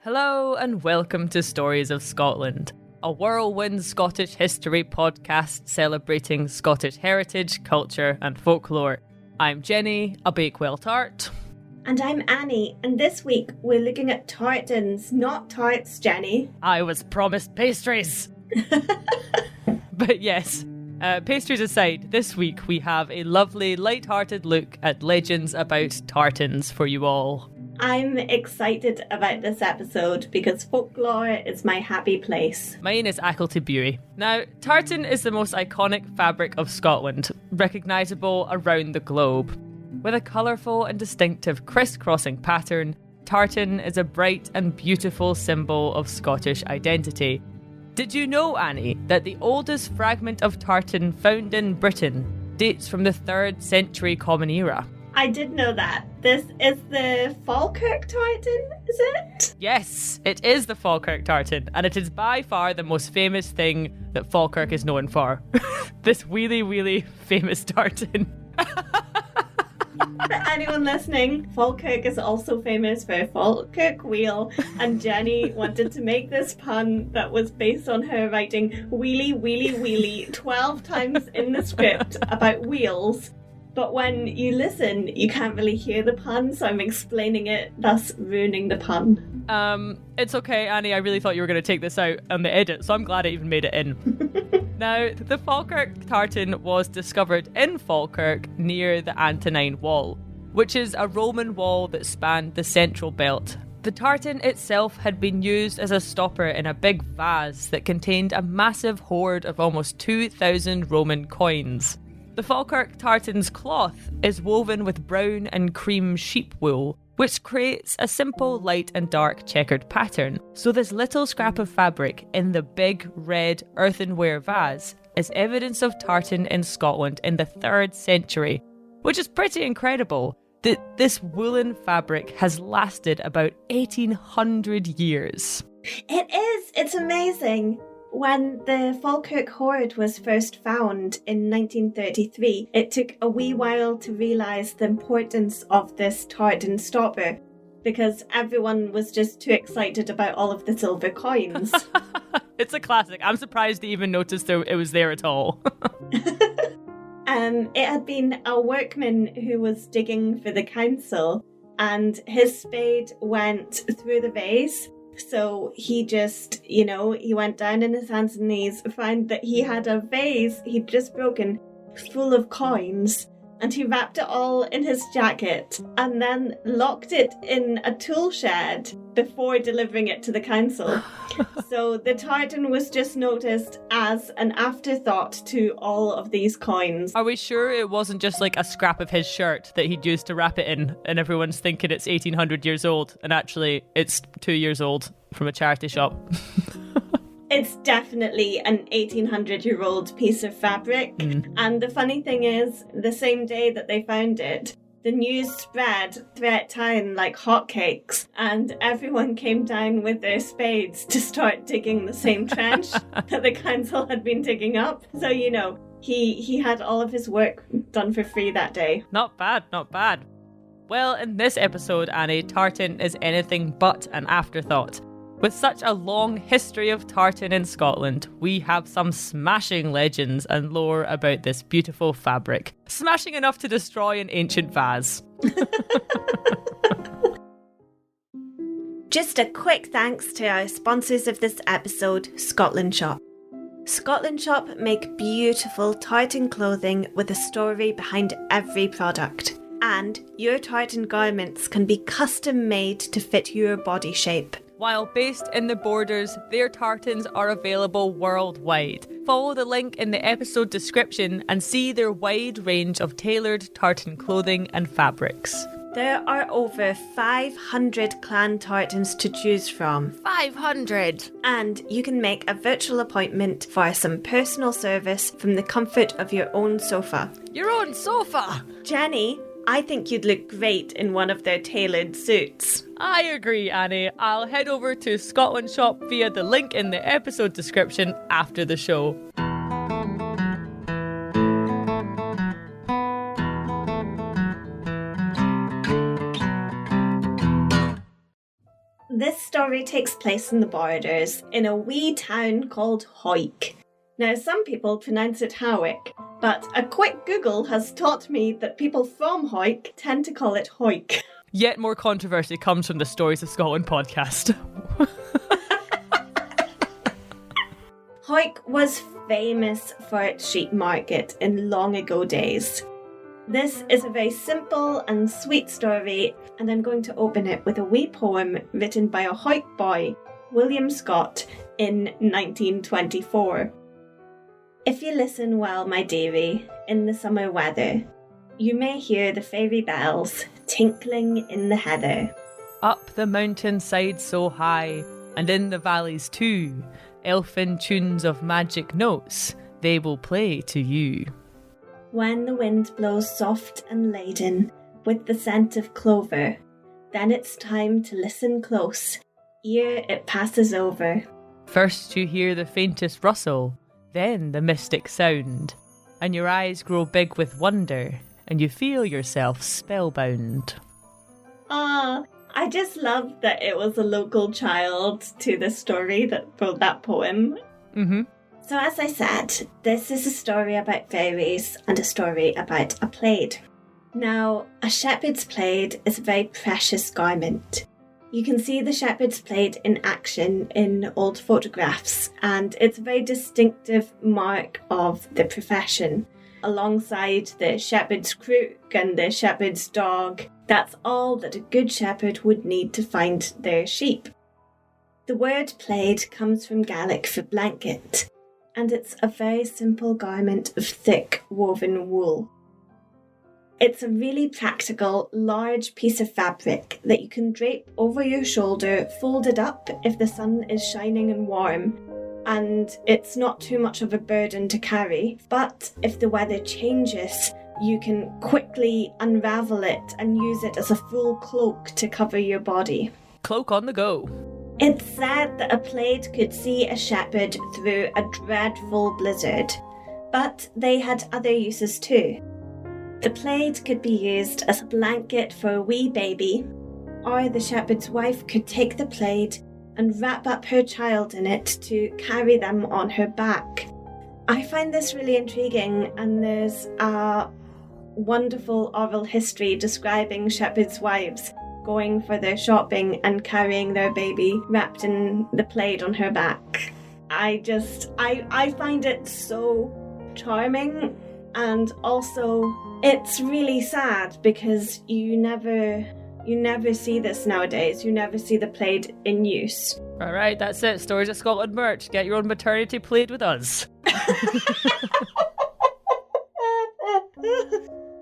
Hello and welcome to Stories of Scotland, a whirlwind Scottish history podcast celebrating Scottish heritage, culture and folklore. I'm Jenny, a Bakewell tart. And I'm Annie, and this week we're looking at tartans, not tarts, Jenny. I was promised pastries! But yes, pastries aside, this week we have a lovely lighthearted look at legends about tartans for you all. I'm excited about this episode because folklore is my happy place. Mine is Acklety Bury. Now, tartan is the most iconic fabric of Scotland, recognisable around the globe. With a colourful and distinctive crisscrossing pattern, tartan is a bright and beautiful symbol of Scottish identity. Did you know, Annie, that the oldest fragment of tartan found in Britain dates from the 3rd century Common Era? I did know that. This is the Falkirk tartan, is it? Yes, it is the Falkirk tartan, and it is by far the most famous thing that Falkirk is known for. This really famous tartan. For anyone listening, Falkirk is also famous for Falkirk wheel, and Jenny wanted to make this pun that was based on her writing wheelie 12 times in the script about wheels. But when you listen, you can't really hear the pun, so I'm explaining it, thus ruining the pun. It's okay, Annie. I really thought you were going to take this out on the edit, so I'm glad I even made it in. Now, the Falkirk tartan was discovered in Falkirk near the Antonine Wall, which is a Roman wall that spanned the central belt. The tartan itself had been used as a stopper in a big vase that contained a massive hoard of almost 2,000 Roman coins. The Falkirk tartan's cloth is woven with brown and cream sheep wool, which creates a simple light and dark checkered pattern. So this little scrap of fabric in the big red earthenware vase is evidence of tartan in Scotland in the 3rd century, which is pretty incredible that this woolen fabric has lasted about 1800 years. It is! It's amazing! When the Falkirk hoard was first found in 1933, it took a wee while to realise the importance of this tartan stopper, because everyone was just too excited about all of the silver coins. It's a classic. I'm surprised they even noticed it was there at all. It had been a workman who was digging for the council, and his spade went through the vase. So he just, he went down on his hands and knees, found that he had a vase he'd just broken full of coins, and he wrapped it all in his jacket and then locked it in a tool shed before delivering it to the council. So the tartan was just noticed as an afterthought to all of these coins. Are we sure it wasn't just like a scrap of his shirt that he'd used to wrap it in, and everyone's thinking it's 1800 years old, and actually it's 2 years old from a charity shop? It's definitely an 1800-year-old piece of fabric. And the funny thing is, the same day that they found it, the news spread throughout town like hotcakes, and everyone came down with their spades to start digging the same trench that the council had been digging up. So, he had all of his work done for free that day. Not bad, not bad. Well, in this episode, Annie, tartan is anything but an afterthought. With such a long history of tartan in Scotland, we have some smashing legends and lore about this beautiful fabric. Smashing enough to destroy an ancient vase. Just a quick thanks to our sponsors of this episode, Scotland Shop. Scotland Shop make beautiful tartan clothing with a story behind every product. And your tartan garments can be custom made to fit your body shape. While based in the Borders, their tartans are available worldwide. Follow the link in the episode description and see their wide range of tailored tartan clothing and fabrics. There are over 500 clan tartans to choose from. 500! And you can make a virtual appointment for some personal service from the comfort of your own sofa. Your own sofa! Jenny, I think you'd look great in one of their tailored suits. I agree, Annie. I'll head over to Scotland Shop via the link in the episode description after the show. story takes place in the Borders, in a wee town called Hawick. Now, some people pronounce it Howick, but a quick Google has taught me that people from Hawick tend to call it Hawick. Yet more controversy comes from the Stories of Scotland podcast. Hawick was famous for its sheep market in long ago days. This is a very simple and sweet story, and I'm going to open it with a wee poem written by a Hawick boy, William Scott, in 1924. If you listen well, my dearie, in the summer weather, you may hear the fairy bells tinkling in the heather. Up the mountain side so high, and in the valleys too, elfin tunes of magic notes, they will play to you. When the wind blows soft and laden with the scent of clover, then it's time to listen close, ere it passes over. First you hear the faintest rustle, then the mystic sound, and your eyes grow big with wonder, and you feel yourself spellbound. Ah, I just love that it was a local child to the story that wrote that poem. Mm-hmm. So as I said, this is a story about fairies and a story about a plaid. Now, a shepherd's plaid is a very precious garment. You can see the shepherd's plaid in action in old photographs, and it's a very distinctive mark of the profession. Alongside the shepherd's crook and the shepherd's dog, that's all that a good shepherd would need to find their sheep. The word plaid comes from Gaelic for blanket, and it's a very simple garment of thick woven wool. It's a really practical, large piece of fabric that you can drape over your shoulder, folded up if the sun is shining and warm, and it's not too much of a burden to carry. But if the weather changes, you can quickly unravel it and use it as a full cloak to cover your body. Cloak on the go. It's said that a plaid could see a shepherd through a dreadful blizzard, but they had other uses too. The plaid could be used as a blanket for a wee baby, or the shepherd's wife could take the plaid and wrap up her child in it to carry them on her back. I find this really intriguing, and there's a wonderful oral history describing shepherds' wives going for their shopping and carrying their baby wrapped in the plaid on her back. I find it so charming, and also it's really sad because you never see this nowadays. You never see the plaid in use. All right, that's it. Stories of Scotland merch. Get your own maternity plaid with us.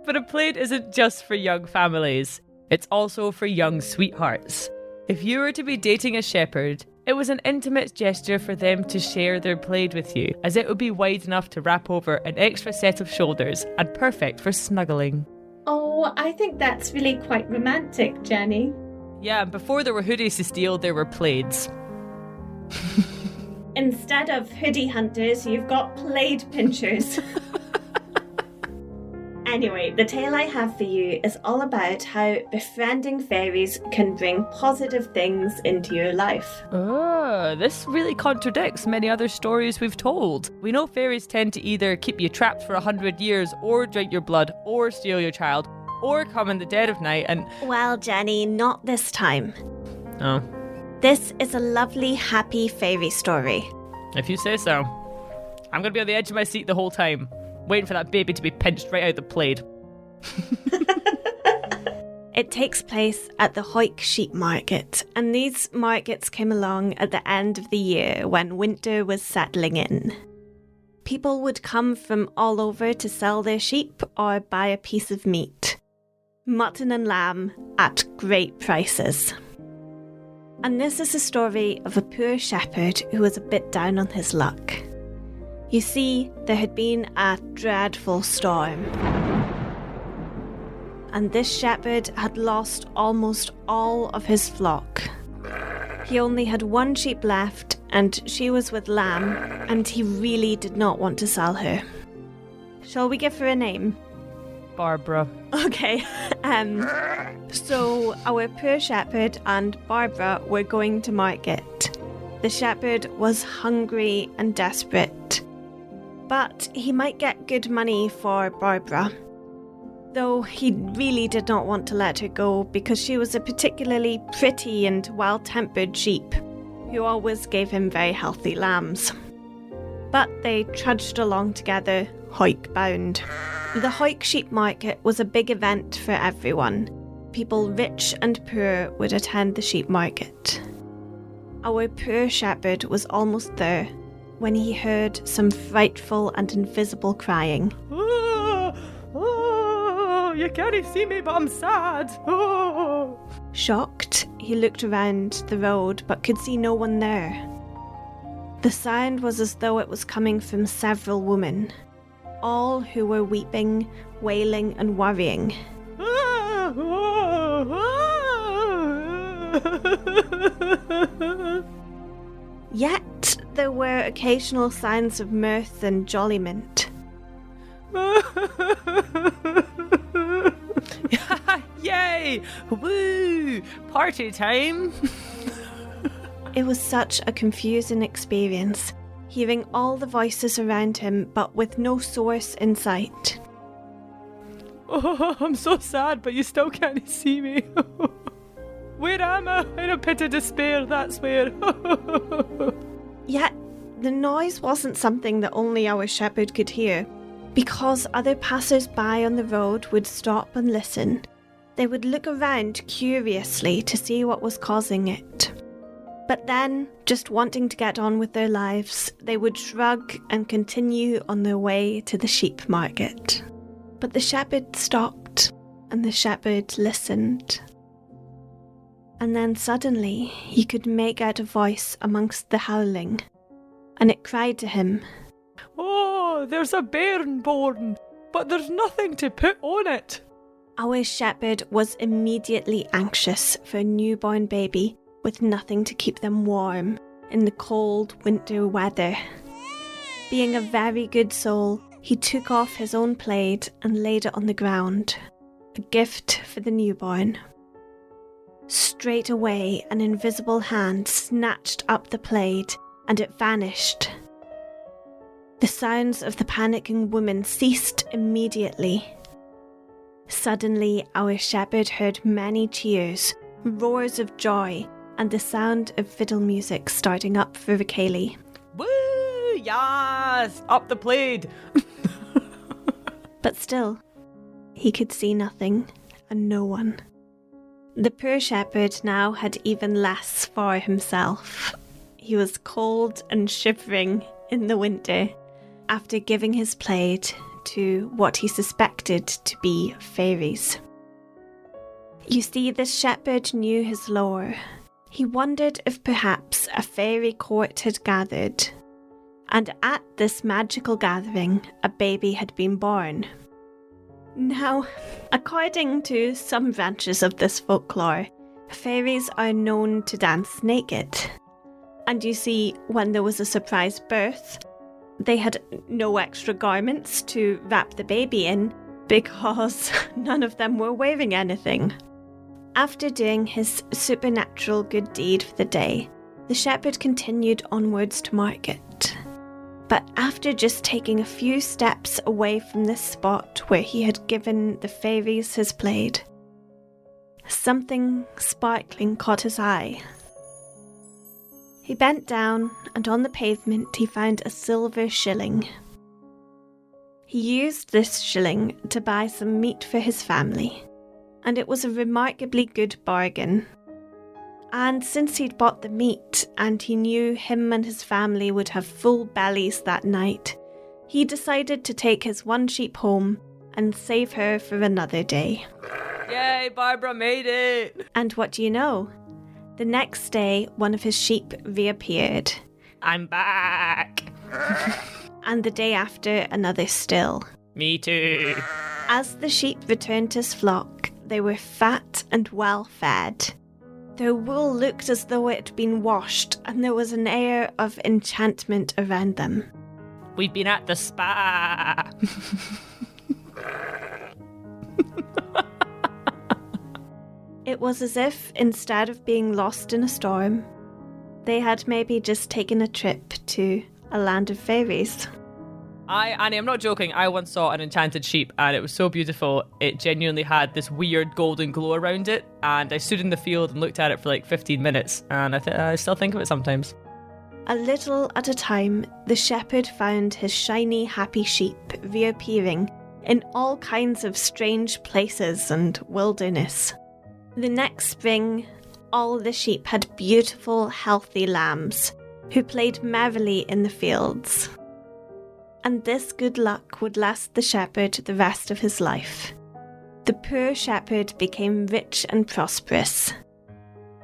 But a plaid isn't just for young families. It's also for young sweethearts. If you were to be dating a shepherd, it was an intimate gesture for them to share their plaid with you, as it would be wide enough to wrap over an extra set of shoulders and perfect for snuggling. Oh, I think that's really quite romantic, Jenny. Yeah, and before there were hoodies to steal, there were plaids. Instead of hoodie hunters, you've got plaid pinchers. Anyway, the tale I have for you is all about how befriending fairies can bring positive things into your life. Oh, this really contradicts many other stories we've told. We know fairies tend to either keep you trapped for 100 years, or drink your blood, or steal your child, or come in the dead of night and... Well, Jenny, not this time. Oh. This is a lovely, happy fairy story. If you say so. I'm going to be on the edge of my seat the whole time, waiting for that baby to be pinched right out the plaid. It takes place at the Hawick sheep market, and these markets came along at the end of the year when winter was settling in. People would come from all over to sell their sheep or buy a piece of meat. Mutton and lamb at great prices. And this is a story of a poor shepherd who was a bit down on his luck. You see, there had been a dreadful storm. And this shepherd had lost almost all of his flock. He only had one sheep left, and she was with lamb, and he really did not want to sell her. Shall we give her a name? Barbara. Okay. So our poor shepherd and Barbara were going to market. The shepherd was hungry and desperate, but he might get good money for Barbara. Though he really did not want to let her go because she was a particularly pretty and well-tempered sheep who always gave him very healthy lambs. But they trudged along together, hoik bound. The Hoik sheep market was a big event for everyone. People rich and poor would attend the sheep market. Our poor shepherd was almost there when he heard some frightful and invisible crying. You can't see me, but I'm sad. Oh. Shocked, he looked around the road but could see no one there. The sound was as though it was coming from several women, all who were weeping, wailing and worrying. Yet there were occasional signs of mirth and jolliment. Yay! Woo! Party time! It was such a confusing experience, hearing all the voices around him but with no source in sight. Oh, I'm so sad, but you still can't see me. Where am I? In a pit of despair, that's where. Yet, the noise wasn't something that only our shepherd could hear, because other passers-by on the road would stop and listen. They would look around curiously to see what was causing it. But then, just wanting to get on with their lives, they would shrug and continue on their way to the sheep market. But the shepherd stopped, and the shepherd listened. And then suddenly he could make out a voice amongst the howling, and it cried to him, "Oh, there's a bairn born, but there's nothing to put on it." Our shepherd was immediately anxious for a newborn baby with nothing to keep them warm in the cold winter weather. Being a very good soul, he took off his own plaid and laid it on the ground, a gift for the newborn. Straight away, an invisible hand snatched up the plaid and it vanished. The sounds of the panicking woman ceased immediately. Suddenly, our shepherd heard many cheers, roars of joy, and the sound of fiddle music starting up for Rickailey. Woo! Yes! Up the plaid! But still, he could see nothing and no one. The poor shepherd now had even less for himself. He was cold and shivering in the winter after giving his plaid to what he suspected to be fairies. You see, this shepherd knew his lore. He wondered if perhaps a fairy court had gathered, and at this magical gathering, a baby had been born. Now, according to some branches of this folklore, fairies are known to dance naked. And you see, when there was a surprise birth, they had no extra garments to wrap the baby in because none of them were wearing anything. After doing his supernatural good deed for the day, the shepherd continued onwards to market. But after just taking a few steps away from this spot where he had given the fairies his plaid, something sparkling caught his eye. He bent down, and on the pavement he found a silver shilling. He used this shilling to buy some meat for his family, and it was a remarkably good bargain. And since he'd bought the meat, and he knew him and his family would have full bellies that night, he decided to take his one sheep home and save her for another day. Yay, Barbara made it! And what do you know? The next day, one of his sheep reappeared. I'm back! And the day after, another still. Me too. As the sheep returned to his flock, they were fat and well fed. Their wool looked as though it had been washed, and there was an air of enchantment around them. We've been at the spa. It was as if, instead of being lost in a storm, they had maybe just taken a trip to a land of fairies. Annie, I'm not joking. I once saw an enchanted sheep and it was so beautiful. It genuinely had this weird golden glow around it. And I stood in the field and looked at it for like 15 minutes. And I still think of it sometimes. A little at a time, the shepherd found his shiny, happy sheep reappearing in all kinds of strange places and wilderness. The next spring, all the sheep had beautiful, healthy lambs who played merrily in the fields. And this good luck would last the shepherd the rest of his life. The poor shepherd became rich and prosperous.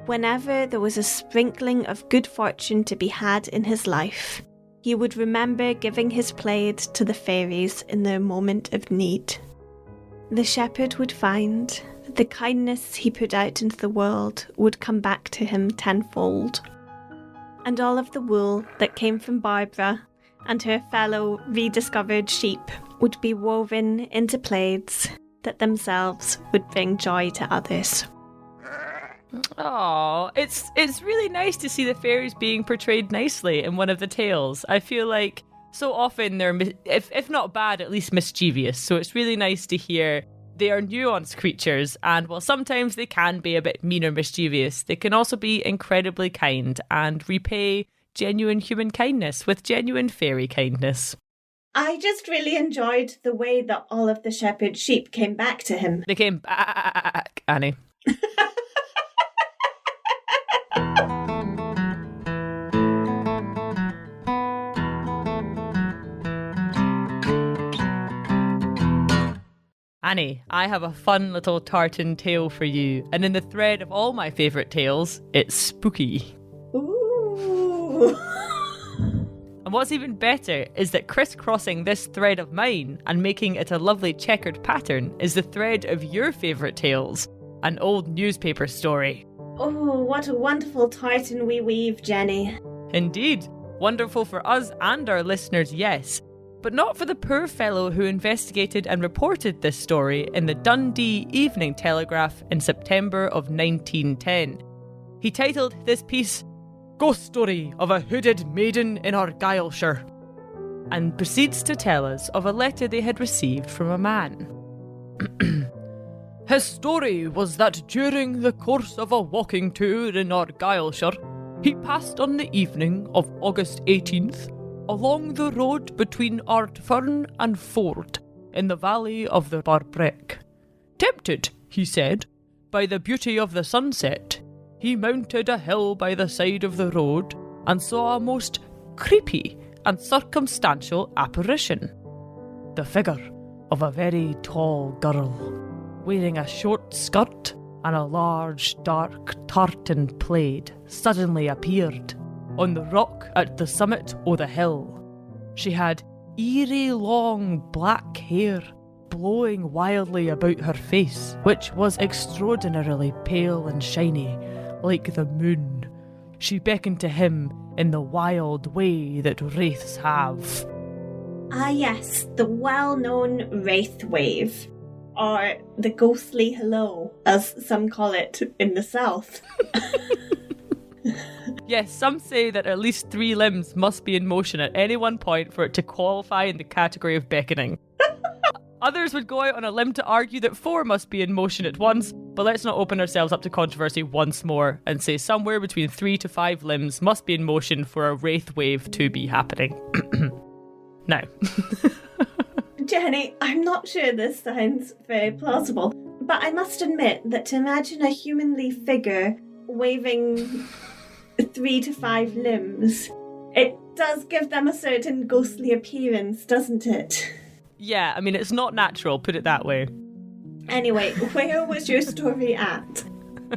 Whenever there was a sprinkling of good fortune to be had in his life, he would remember giving his plaid to the fairies in their moment of need. The shepherd would find that the kindness he put out into the world would come back to him tenfold. And all of the wool that came from Barbara and her fellow rediscovered sheep would be woven into plaids that themselves would bring joy to others. Oh, it's really nice to see the fairies being portrayed nicely in one of the tales. I feel like so often they're, if not bad, at least mischievous. So it's really nice to hear they are nuanced creatures, and while sometimes they can be a bit mean or mischievous, they can also be incredibly kind and repay genuine human kindness with genuine fairy kindness. I just really enjoyed the way that all of the shepherd's sheep came back to him. They came back, Annie. Annie, I have a fun little tartan tale for you, and in the thread of all my favourite tales, it's spooky. Ooh. And what's even better is that crisscrossing this thread of mine and making it a lovely checkered pattern is the thread of your favourite tales, an old newspaper story. Oh, what a wonderful tartan we weave, Jenny. Indeed, wonderful for us and our listeners, yes. But not for the poor fellow who investigated and reported this story in the Dundee Evening Telegraph in September of 1910. He titled this piece, "Ghost Story of a Hooded Maiden in Argyllshire," and proceeds to tell us of a letter they had received from a man. His story was that during the course of a walking tour in Argyllshire, he passed on the evening of August 18th along the road between Ardfern and Ford in the valley of the Burgh. Tempted, he said, by the beauty of the sunset, he mounted a hill by the side of the road and saw a most creepy and circumstantial apparition. The figure of a very tall girl, wearing a short skirt and a large dark tartan plaid, suddenly appeared on the rock at the summit of the hill. She had eerie long black hair blowing wildly about her face, which was extraordinarily pale and shiny, like the moon. She beckoned to him in the wild way that wraiths have. Ah yes, the well-known wraith wave, or the ghostly hello, as some call it in the south. Yes, some say that at least 3 limbs must be in motion at any one point for it to qualify in the category of beckoning. Others would go out on a limb to argue that 4 must be in motion at once, but let's not open ourselves up to controversy once more and say somewhere between 3 to 5 limbs must be in motion for a wraith wave to be happening. Now. Jenny, I'm not sure this sounds very plausible, but I must admit that to imagine a humanly figure waving 3 to 5 limbs, it does give them a certain ghostly appearance, doesn't it? Yeah, I mean, it's not natural, put it that way. Anyway, where was your story at?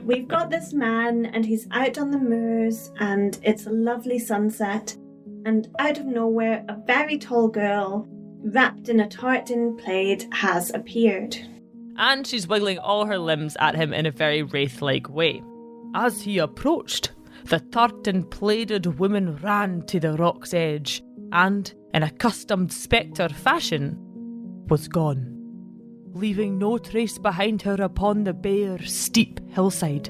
We've got this man, and he's out on the moors, and it's a lovely sunset, and out of nowhere, a very tall girl, wrapped in a tartan plaid, has appeared. And she's wiggling all her limbs at him in a very wraith-like way. As he approached, the tartan-plaided woman ran to the rock's edge, and, in accustomed spectre fashion, was gone. leaving no trace behind her upon the bare, steep hillside.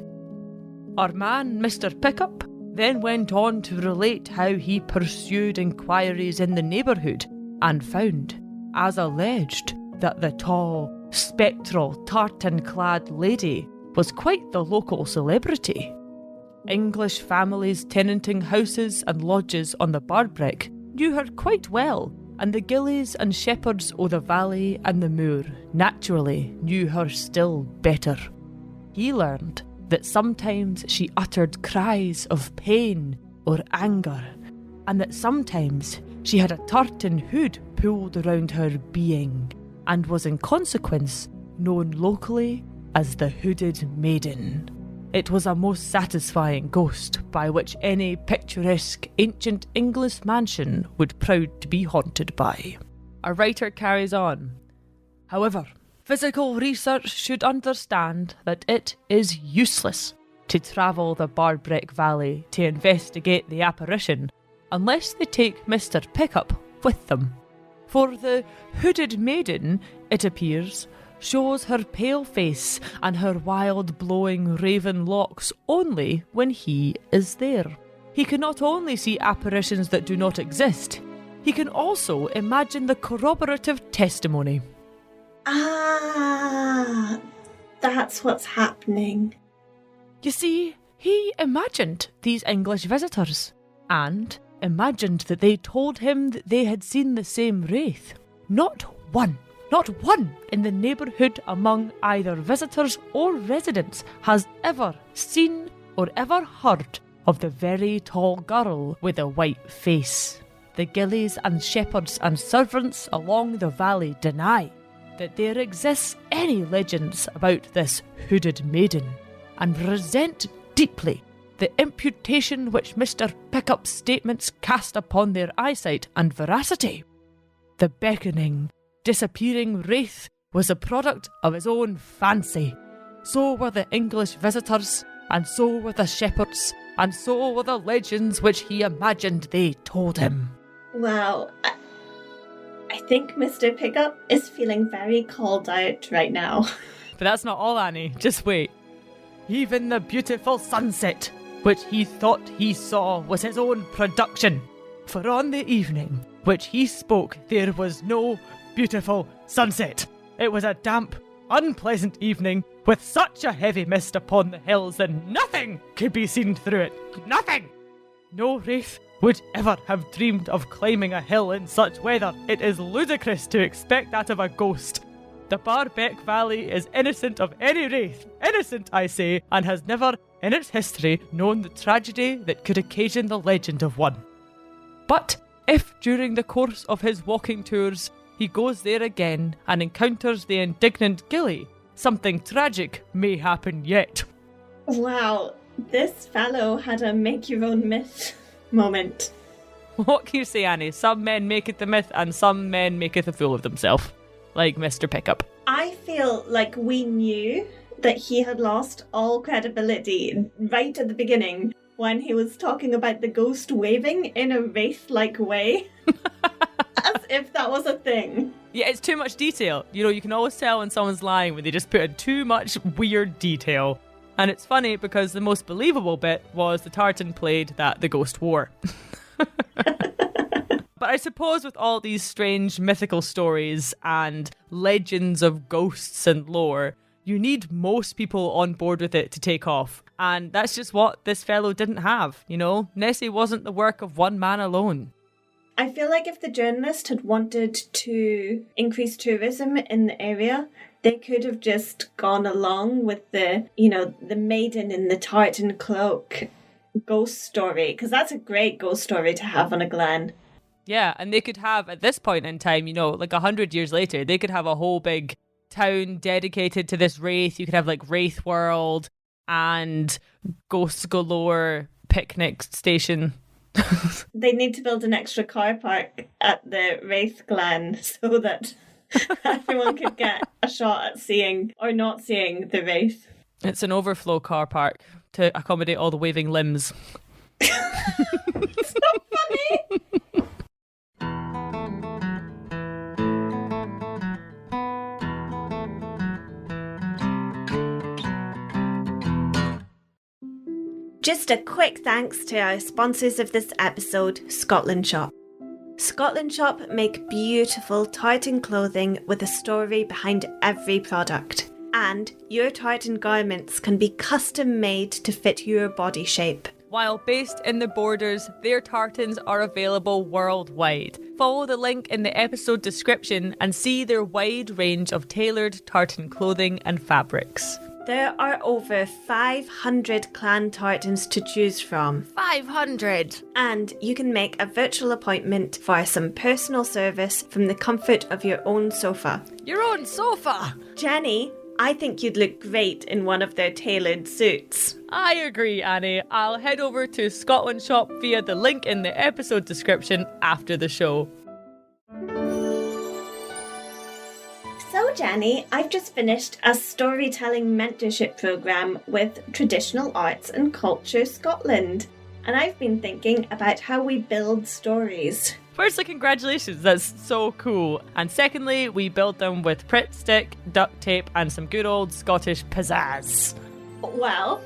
Our man, Mr. Pickup, then went on to relate how he pursued inquiries in the neighbourhood and found, as alleged, that the tall, spectral, tartan-clad lady was quite the local celebrity. English families tenanting houses and lodges on the Barbreck knew her quite well, and the gillies and shepherds o' the valley and the moor naturally knew her still better. He learned that sometimes she uttered cries of pain or anger, and that sometimes she had a tartan hood pulled around her being, and was in consequence known locally as the Hooded Maiden. It was a most satisfying ghost by which any picturesque ancient English mansion would proud to be haunted by. A writer carries on. However, physical research should understand that it is useless to travel the Barbreck Valley to investigate the apparition unless they take Mr. Pickup with them. For the Hooded Maiden, it appears, shows her pale face and her wild blowing raven locks only when he is there. He can not only see apparitions that do not exist, he can also imagine the corroborative testimony. Ah, that's what's happening. You see, he imagined these English visitors, and imagined that they told him that they had seen the same wraith. Not one in the neighbourhood among either visitors or residents has ever seen or ever heard of the very tall girl with a white face. The gillies and shepherds and servants along the valley deny that there exists any legends about this hooded maiden, and resent deeply the imputation which Mr. Pickup's statements cast upon their eyesight and veracity. The beckoning, disappearing wraith was a product of his own fancy. So were the English visitors, and so were the shepherds, and so were the legends which he imagined they told him. Wow, I think Mr. Pickup is feeling very called out right now. But that's not all, Annie. Just wait. Even the beautiful sunset, which he thought he saw, was his own production. For on the evening which he spoke, there was no beautiful sunset. It was a damp, unpleasant evening with such a heavy mist upon the hills that nothing could be seen through it. Nothing! No wraith would ever have dreamed of climbing a hill in such weather. It is ludicrous to expect that of a ghost. The Barbreck Valley is innocent of any wraith, innocent, I say, and has never, in its history, known the tragedy that could occasion the legend of one. But if, during the course of his walking tours, he goes there again and encounters the indignant gilly, something tragic may happen yet. Wow, this fellow had a make-your-own-myth moment. What can you say, Annie? Some men maketh the myth, and some men maketh a fool of themselves. Like Mr. Pickup. I feel like we knew that he had lost all credibility right at the beginning when he was talking about the ghost waving in a wraith-like way. As if that was a thing. Yeah, it's too much detail. You know, you can always tell when someone's lying when they just put in too much weird detail. And it's funny because the most believable bit was the tartan plaid that the ghost wore. But I suppose with all these strange mythical stories and legends of ghosts and lore, you need most people on board with it to take off. And that's just what this fellow didn't have, you know? Nessie wasn't the work of one man alone. I feel like if the journalist had wanted to increase tourism in the area, they could have just gone along with the, you know, the maiden in the tartan cloak ghost story, because that's a great ghost story to have on a glen. Yeah, and they could have, at this point in time, you know, like 100 years later, they could have a whole big town dedicated to this wraith. You could have like Wraith World and Ghosts Galore picnic station. They need to build an extra car park at the Wraith Glen so that everyone could get a shot at seeing or not seeing the wraith. It's an overflow car park to accommodate all the waving limbs. It's not funny! Just a quick thanks to our sponsors of this episode, Scotland Shop. Scotland Shop make beautiful tartan clothing with a story behind every product. And your tartan garments can be custom made to fit your body shape. While based in the Borders, their tartans are available worldwide. Follow the link in the episode description and see their wide range of tailored tartan clothing and fabrics. There are over 500 clan tartans to choose from. 500! And you can make a virtual appointment for some personal service from the comfort of your own sofa. Your own sofa! Jenny, I think you'd look great in one of their tailored suits. I agree, Annie. I'll head over to Scotland Shop via the link in the episode description after the show. So, Jenny, I've just finished a storytelling mentorship programme with Traditional Arts and Culture Scotland, and I've been thinking about how we build stories. Firstly, congratulations, that's so cool. And secondly, we build them with Pritt stick, duct tape, and some good old Scottish pizzazz. Well,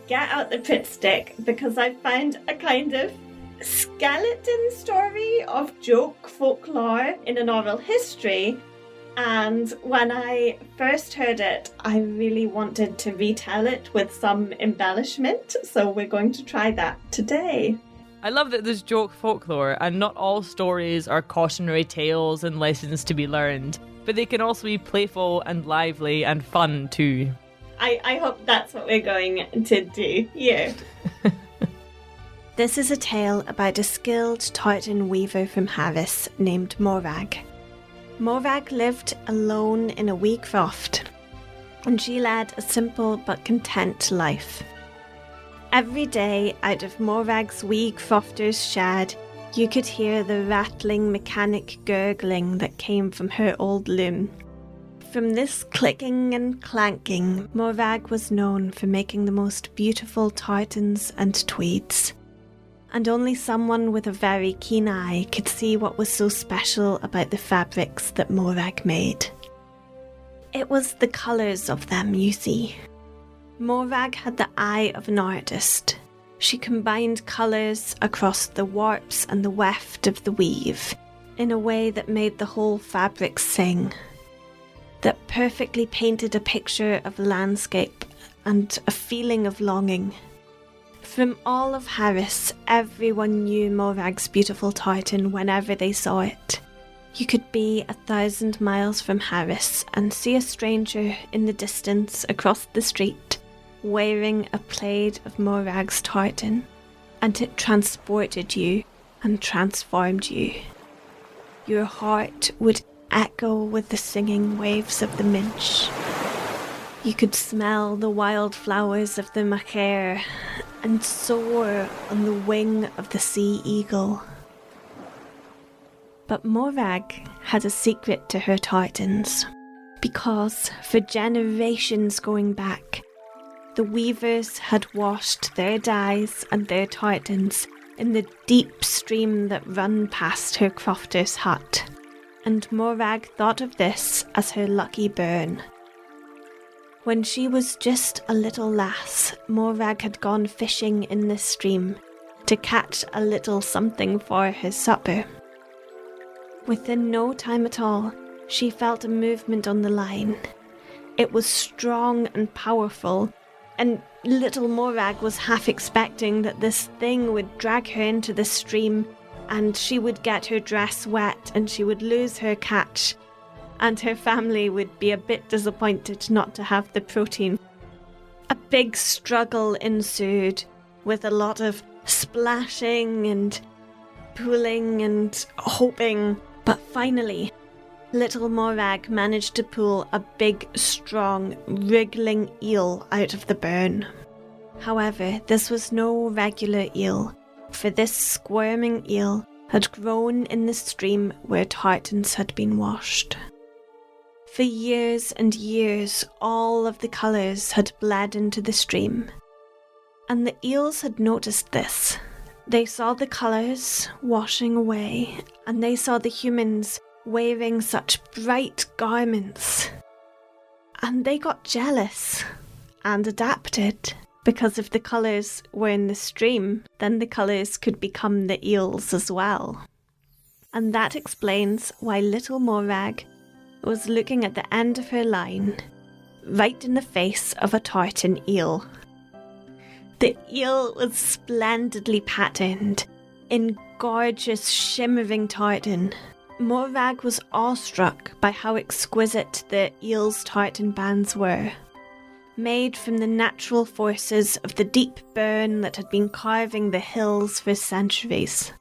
get out the Pritt stick, because I've found a kind of skeleton story of joke folklore in an oral history. And when I first heard it, I really wanted to retell it with some embellishment, so we're going to try that today. I love that there's joke folklore, and not all stories are cautionary tales and lessons to be learned, but they can also be playful and lively and fun too. I hope that's what we're going to do here. This is a tale about a skilled tartan weaver from Harris named Morag. Morag lived alone in a wee croft, and she led a simple but content life. Every day, out of Morag's wee crofter's shed, you could hear the rattling mechanic gurgling that came from her old loom. From this clicking and clanking, Morag was known for making the most beautiful tartans and tweeds. And only someone with a very keen eye could see what was so special about the fabrics that Morag made. It was the colours of them, you see. Morag had the eye of an artist. She combined colours across the warps and the weft of the weave in a way that made the whole fabric sing, that perfectly painted a picture of landscape and a feeling of longing. From all of Harris, everyone knew Morag's beautiful tartan whenever they saw it. You could be 1,000 miles from Harris and see a stranger in the distance across the street wearing a plaid of Morag's tartan, and it transported you and transformed you. Your heart would echo with the singing waves of the Minch. You could smell the wild flowers of the machair and soar on the wing of the sea eagle. But Morag had a secret to her tartans, because for generations going back, the weavers had washed their dyes and their tartans in the deep stream that ran past her crofter's hut, and Morag thought of this as her lucky bairn. When she was just a little lass, Morag had gone fishing in this stream to catch a little something for her supper. Within no time at all, she felt a movement on the line. It was strong and powerful, and little Morag was half expecting that this thing would drag her into the stream, and she would get her dress wet and she would lose her catch, and her family would be a bit disappointed not to have the protein. A big struggle ensued, with a lot of splashing and pulling and hoping, but finally, little Morag managed to pull a big, strong, wriggling eel out of the burn. However, this was no regular eel, for this squirming eel had grown in the stream where tartans had been washed. For years and years, all of the colours had bled into the stream, and the eels had noticed this. They saw the colours washing away, and they saw the humans wearing such bright garments. And they got jealous and adapted. because if the colours were in the stream, then the colours could become the eels as well. And that explains why little Morag was looking at the end of her line, right in the face of a tartan eel. The eel was splendidly patterned in gorgeous shimmering tartan. Morag was awestruck by how exquisite the eel's tartan bands were, made from the natural forces of the deep burn that had been carving the hills for centuries.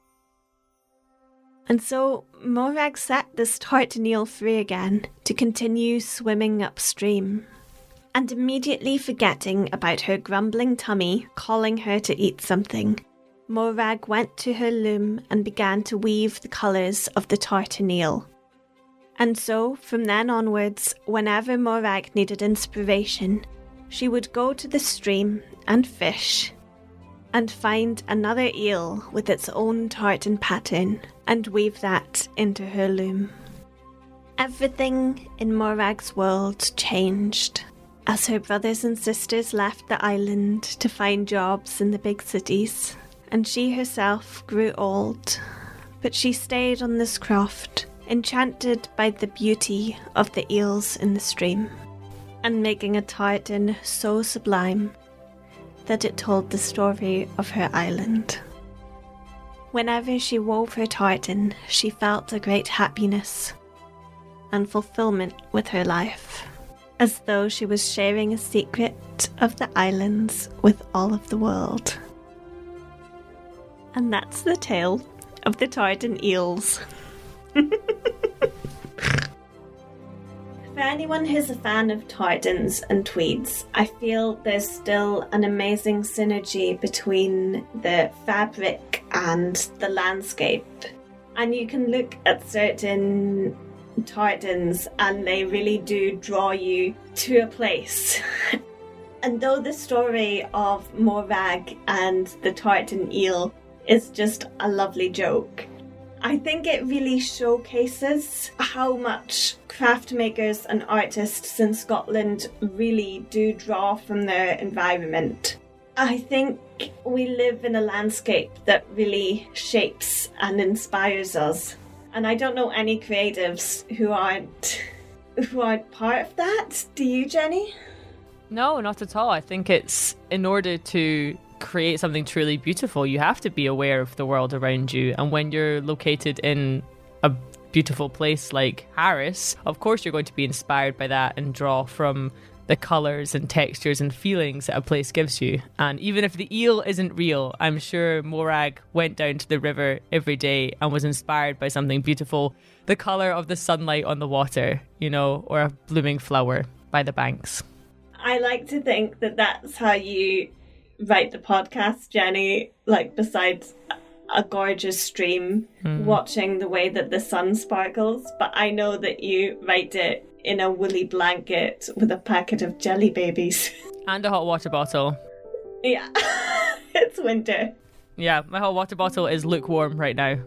And so Morag set this tartan eel free again to continue swimming upstream. And immediately forgetting about her grumbling tummy calling her to eat something, Morag went to her loom and began to weave the colours of the tartan eel. And so, from then onwards, whenever Morag needed inspiration, she would go to the stream and fish, and find another eel with its own tartan pattern, and weave that into her loom. Everything in Morag's world changed as her brothers and sisters left the island to find jobs in the big cities, and she herself grew old, but she stayed on this croft, enchanted by the beauty of the eels in the stream, and making a tartan so sublime that it told the story of her island. Whenever she wove her tartan, she felt a great happiness and fulfillment with her life, as though she was sharing a secret of the islands with all of the world. And that's the tale of the tartan eels. For anyone who's a fan of tartans and tweeds, I feel there's still an amazing synergy between the fabric and the landscape. And you can look at certain tartans and they really do draw you to a place. And though the story of Morag and the tartan eel is just a lovely joke, I think it really showcases how much craft makers and artists in Scotland really do draw from their environment. I think we live in a landscape that really shapes and inspires us. And I don't know any creatives who aren't part of that. Do you, Jenny? No, not at all. I think it's in order to create something truly beautiful, you have to be aware of the world around you. And when you're located in a beautiful place like Harris, of course you're going to be inspired by that and draw from the colours and textures and feelings that a place gives you. And even if the eel isn't real, I'm sure Morag went down to the river every day and was inspired by something beautiful. The colour of the sunlight on the water, you know, or a blooming flower by the banks. I like to think that that's how you write the podcast, Jenny, like besides a gorgeous stream, watching the way that the sun sparkles. But I know that you write it in a woolly blanket with a packet of jelly babies. And a hot water bottle. Yeah, it's winter. Yeah, my hot water bottle is lukewarm right now.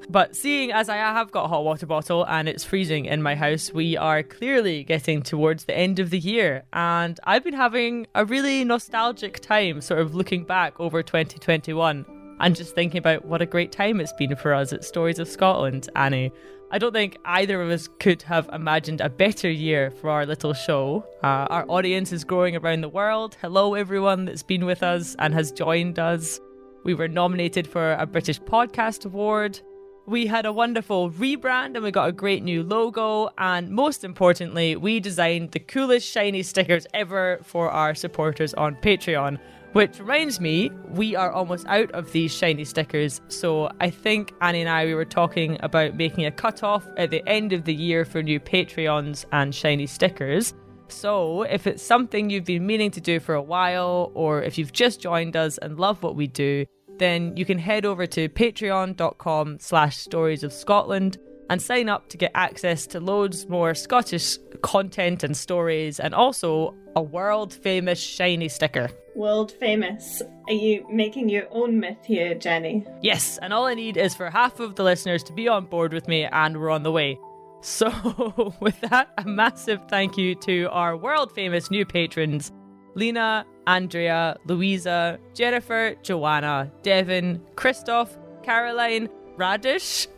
But seeing as I have got a hot water bottle and it's freezing in my house, we are clearly getting towards the end of the year. And I've been having a really nostalgic time sort of looking back over 2021 and just thinking about what a great time it's been for us at Stories of Scotland, Annie. I don't think either of us could have imagined a better year for our little show. Our audience is growing around the world. Hello, everyone that's been with us and has joined us. We were nominated for a British Podcast Award. We had a wonderful rebrand and we got a great new logo. And most importantly, we designed the coolest shiny stickers ever for our supporters on Patreon. Which reminds me, we are almost out of these shiny stickers. So I think Annie and I, we were talking about making a cutoff at the end of the year for new Patreons and shiny stickers. So if it's something you've been meaning to do for a while, or if you've just joined us and love what we do, then you can head over to patreon.com/storiesofscotland and sign up to get access to loads more Scottish content and stories, and also a world famous shiny sticker. World famous. Are you making your own myth here, Jenny? Yes, and all I need is for half of the listeners to be on board with me and we're on the way. So with that, a massive thank you to our world famous new patrons, Lena, Andrea, Louisa, Jennifer, Joanna, Devin, Christoph, Caroline, Radish,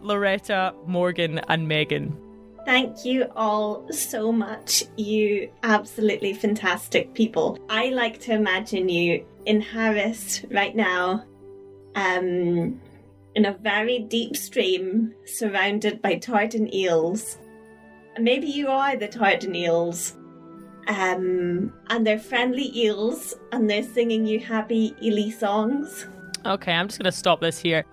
Loretta, Morgan, and Megan. Thank you all so much, you absolutely fantastic people. I like to imagine you in Harris right now, in a very deep stream surrounded by tartan eels. Maybe you are the tartan eels. And they're friendly eels and they're singing you happy eely songs. Okay, I'm just going to stop this here.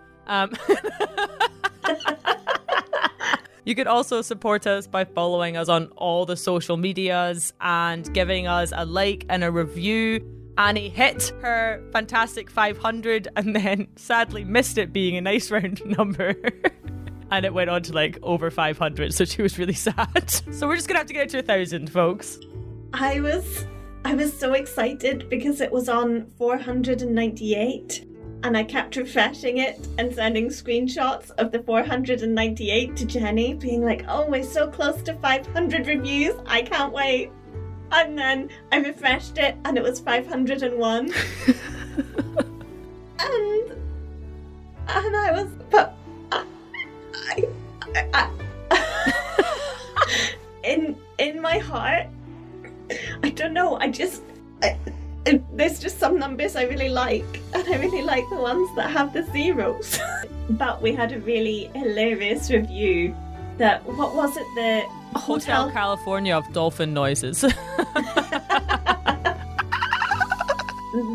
You could also support us by following us on all the social medias and giving us a like and a review. Annie hit her fantastic 500 and then sadly missed it being a nice round number. And it went on to like over 500, so she was really sad. So we're just going to have to get it to 1,000, folks. I was so excited because it was on 498. And I kept refreshing it and sending screenshots of the 498 to Jenny, being like, oh, we're so close to 500 reviews. I can't wait. And then I refreshed it and it was 501. and I was, but in my heart, I don't know, there's just some numbers I really like, and I really like the ones that have the zeros. But we had a really hilarious review that, what was it, the Hotel California of dolphin noises.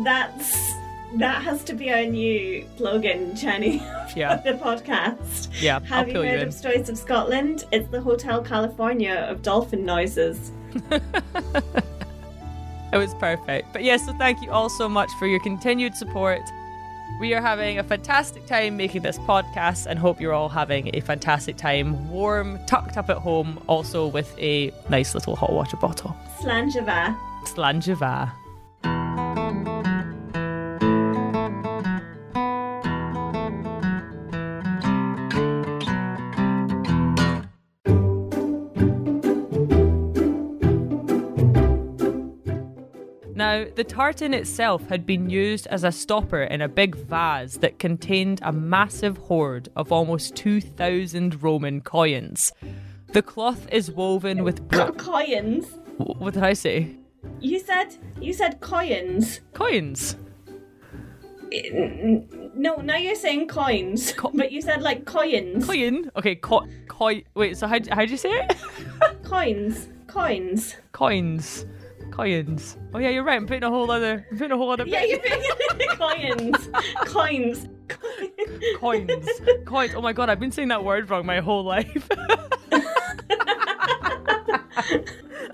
That has to be our new slogan, Jenny, for the podcast. Yeah, Have you heard of Stories of Scotland? It's the Hotel California of dolphin noises. It was perfect. But yes, so thank you all so much for your continued support. We are having a fantastic time making this podcast and hope you're all having a fantastic time, warm, tucked up at home, also with a nice little hot water bottle. Slàinte mhath. Slàinte mhath. Now, the tartan itself had been used as a stopper in a big vase that contained a massive hoard of almost 2,000 Roman coins. The cloth is woven with... Coins? What did I say? You said coins. Coins? No, now you're saying coins. But you said like coins. Coin? Okay, wait, so how'd you say it? Coins. Oh yeah, you're right. I'm putting a whole other bit. Yeah, you're putting coins. Coins. Oh my god, I've been saying that word wrong my whole life.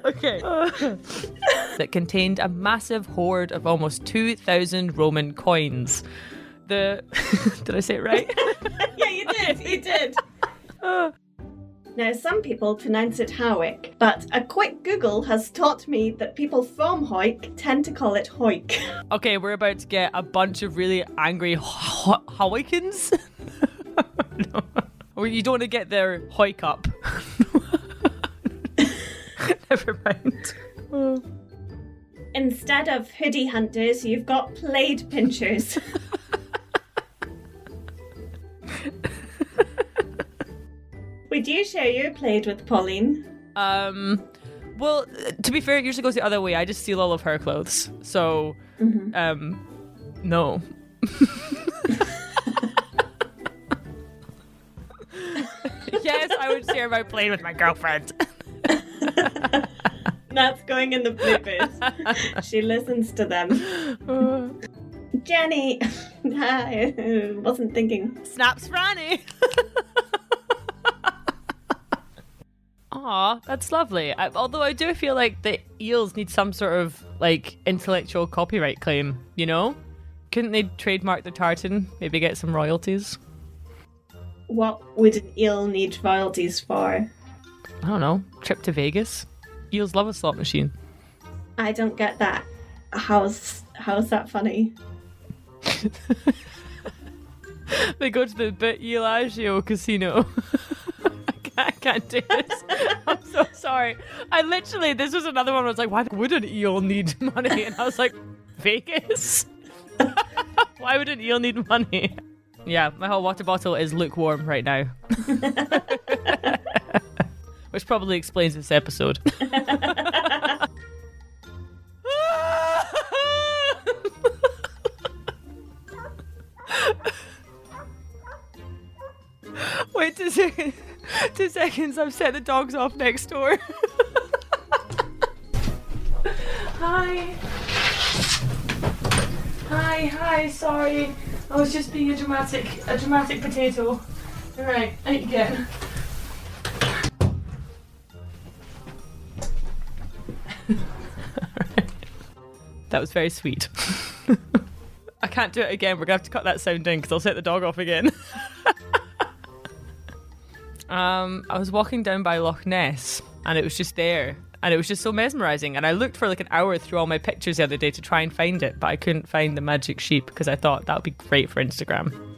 Okay. That contained a massive hoard of almost 2,000 Roman coins. Did I say it right? Yeah, you did. Now, some people pronounce it Howick, but a quick Google has taught me that people from Hoyk tend to call it Hoyk. Okay, we're about to get a bunch of really angry Howikans. No. Or you don't want to get their Hoyk up. Never mind. Instead of hoodie hunters, you've got plaid pinchers. Would you share your plaid with Pauline? Well, to be fair, it usually goes the other way. I just steal all of her clothes. So, no. Yes, I would share my plaid with my girlfriend. That's going in the bloopers. She listens to them. Jenny! I wasn't thinking. Snaps Franny! Aw, that's lovely. Although I do feel like the eels need some sort of, like, intellectual copyright claim, you know? Couldn't they trademark the tartan? Maybe get some royalties? What would an eel need royalties for? I don't know. Trip to Vegas? Eels love a slot machine. I don't get that. How's that funny? They go to the Bellagio casino. I can't do this. I'm so sorry. This was another one where I was like, why would an eel need money? And I was like, Vegas? Why would an eel need money? Yeah, my whole water bottle is lukewarm right now. Which probably explains this episode. Wait 2 seconds. 2 seconds, I've set the dogs off next door. Hi, sorry. I was just being a dramatic potato. Alright, out you get. That was very sweet. I can't do it again. We're going to have to cut that sound in because I'll set the dog off again. I was walking down by Loch Ness and it was just there. And it was just so mesmerising. And I looked for like an hour through all my pictures the other day to try and find it. But I couldn't find the magic sheep because I thought that would be great for Instagram.